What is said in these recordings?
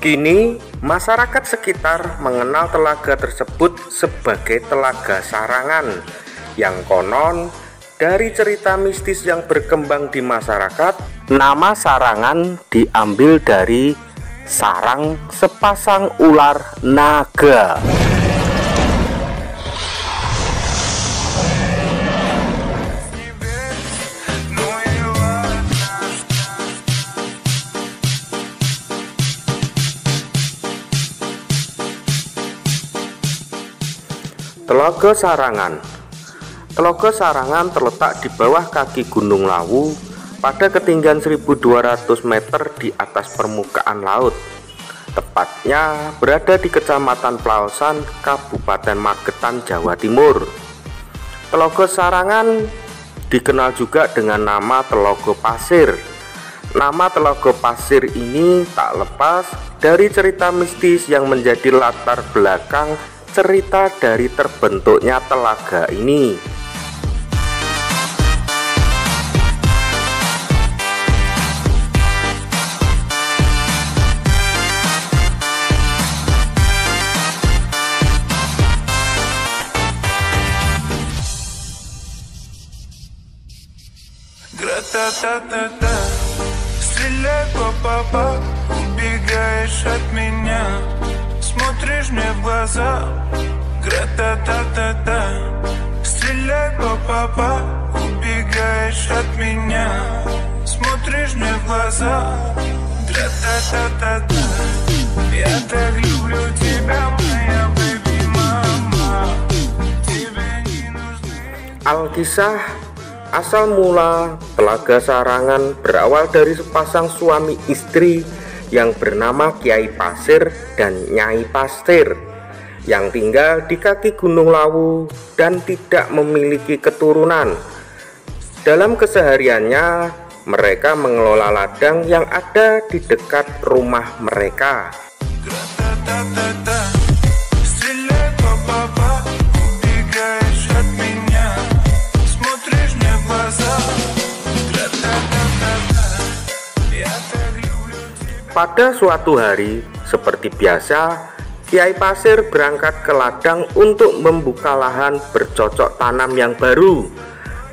Kini, masyarakat sekitar mengenal telaga tersebut sebagai Telaga Sarangan, yang konon dari cerita mistis yang berkembang di masyarakat, nama Sarangan diambil dari sarang sepasang ular naga. Telaga Sarangan. Telaga Sarangan terletak di bawah kaki Gunung Lawu pada ketinggian 1200 meter di atas permukaan laut. Tepatnya berada di Kecamatan Plaosan, Kabupaten Magetan, Jawa Timur. Telaga Sarangan dikenal juga dengan nama Telaga Pasir. Nama Telaga Pasir ini tak lepas dari cerita mistis yang menjadi latar belakang cerita dari terbentuknya telaga ini. Убегаешь от меня, смотришь мне в глаза. Гра-та-та-та-та, стреляй, папа, убегаешь от меня, смотришь мне в глаза. Гра-та-та-та-та, я так люблю тебя, моя бэби-мама. Тебе не нужны. Alkisah asal mula Telaga Sarangan berawal dari sepasang suami istri yang bernama Kiai Pasir dan Nyai Pastir yang tinggal di kaki Gunung Lawu dan tidak memiliki keturunan. Dalam kesehariannya, mereka mengelola ladang yang ada di dekat rumah mereka. Pada suatu hari, seperti biasa, Kiai Pasir berangkat ke ladang untuk membuka lahan bercocok tanam yang baru.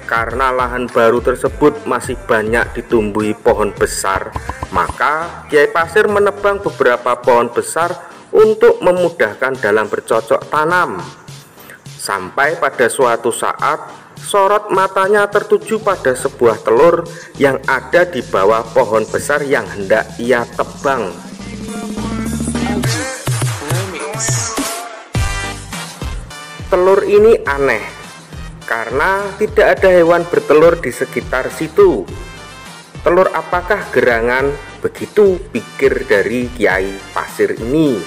Karena lahan baru tersebut masih banyak ditumbuhi pohon besar, maka Kiai Pasir menebang beberapa pohon besar untuk memudahkan dalam bercocok tanam. Sampai pada suatu saat, sorot matanya tertuju pada sebuah telur yang ada di bawah pohon besar yang hendak ia tebang. Telur ini aneh karena tidak ada hewan bertelur di sekitar situ. Telur apakah gerangan? Begitu pikir dari Kiai Pasir ini.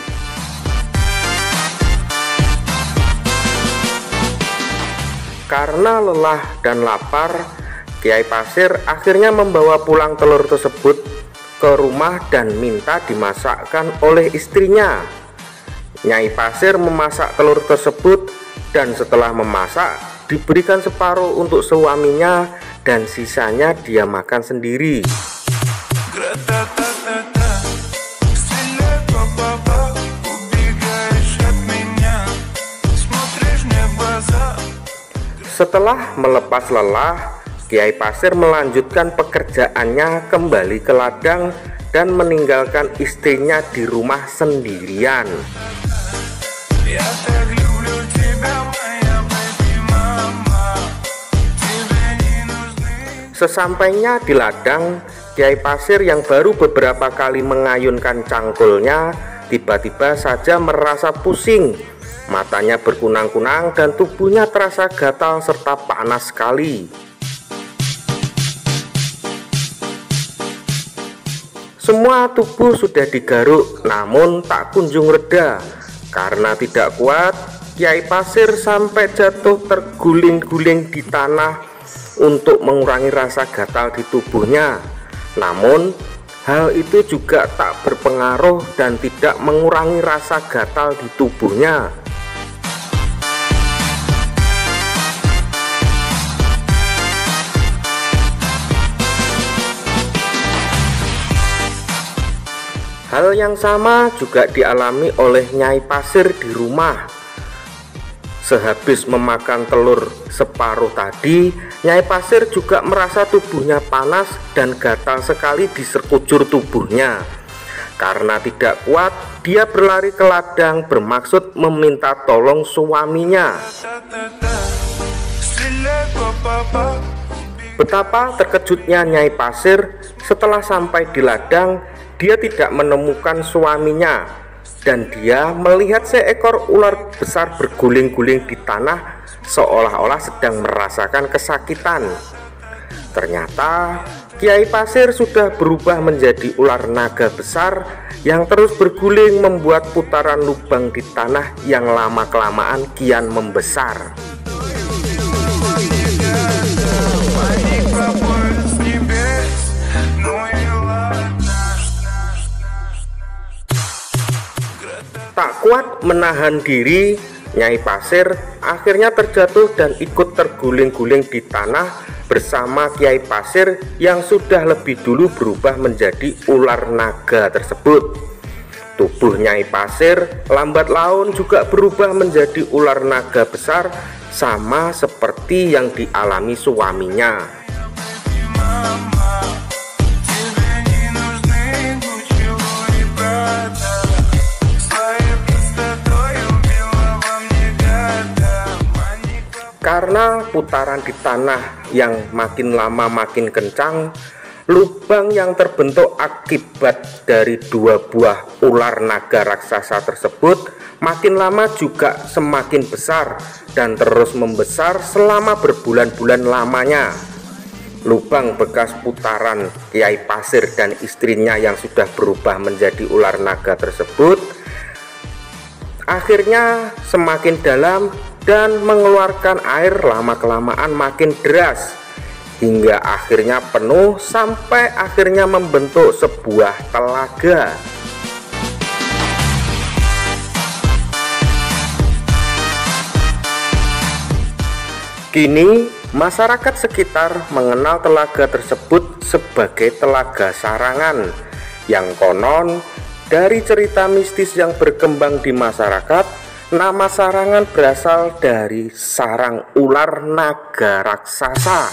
Karena lelah dan lapar, Kiai Pasir akhirnya membawa pulang telur tersebut ke rumah dan minta dimasakkan oleh istrinya. Nyai Pasir memasak telur tersebut dan setelah memasak diberikan separuh untuk suaminya dan sisanya dia makan sendiri. Setelah melepas lelah, Kiai Pasir melanjutkan pekerjaannya kembali ke ladang dan meninggalkan istrinya di rumah sendirian. Sesampainya di ladang, Kiai Pasir yang baru beberapa kali mengayunkan cangkulnya tiba-tiba saja merasa pusing. Matanya berkunang-kunang dan tubuhnya terasa gatal serta panas sekali. Semua tubuh sudah digaruk, namun tak kunjung reda. Karena tidak kuat, Kiai Pasir sampai jatuh terguling-guling di tanah untuk mengurangi rasa gatal di tubuhnya. Namun, Hal itu juga tak berpengaruh dan tidak mengurangi rasa gatal di tubuhnya. Hal yang sama juga dialami oleh Nyai Pasir di rumah. Sehabis memakan telur separuh tadi, Nyai Pasir juga merasa tubuhnya panas dan gatal sekali di sekujur tubuhnya. Karena tidak kuat, dia berlari ke ladang bermaksud meminta tolong suaminya. Betapa terkejutnya Nyai Pasir setelah sampai di ladang, dia tidak menemukan suaminya. Dan dia melihat seekor ular besar berguling-guling di tanah seolah-olah sedang merasakan kesakitan. Ternyata Kiai Pasir sudah berubah menjadi ular naga besar yang terus berguling membuat putaran lubang di tanah yang lama-kelamaan kian membesar. Tak kuat menahan diri, Nyai Pasir akhirnya terjatuh dan ikut terguling-guling di tanah bersama Kiai Pasir yang sudah lebih dulu berubah menjadi ular naga tersebut. Tubuh Nyai Pasir lambat laun juga berubah menjadi ular naga besar, sama seperti yang dialami suaminya. Karena putaran di tanah yang makin lama makin kencang, lubang yang terbentuk akibat dari dua buah ular naga raksasa tersebut makin lama juga semakin besar dan terus membesar selama berbulan-bulan lamanya. Lubang bekas putaran Kiai Pasir dan istrinya yang sudah berubah menjadi ular naga tersebut akhirnya semakin dalam dan mengeluarkan air lama-kelamaan makin deras hingga akhirnya penuh sampai akhirnya membentuk sebuah telaga. Kini masyarakat sekitar mengenal telaga tersebut sebagai Telaga Sarangan, yang konon dari cerita mistis yang berkembang di masyarakat, nama Sarangan berasal dari sarang ular naga raksasa.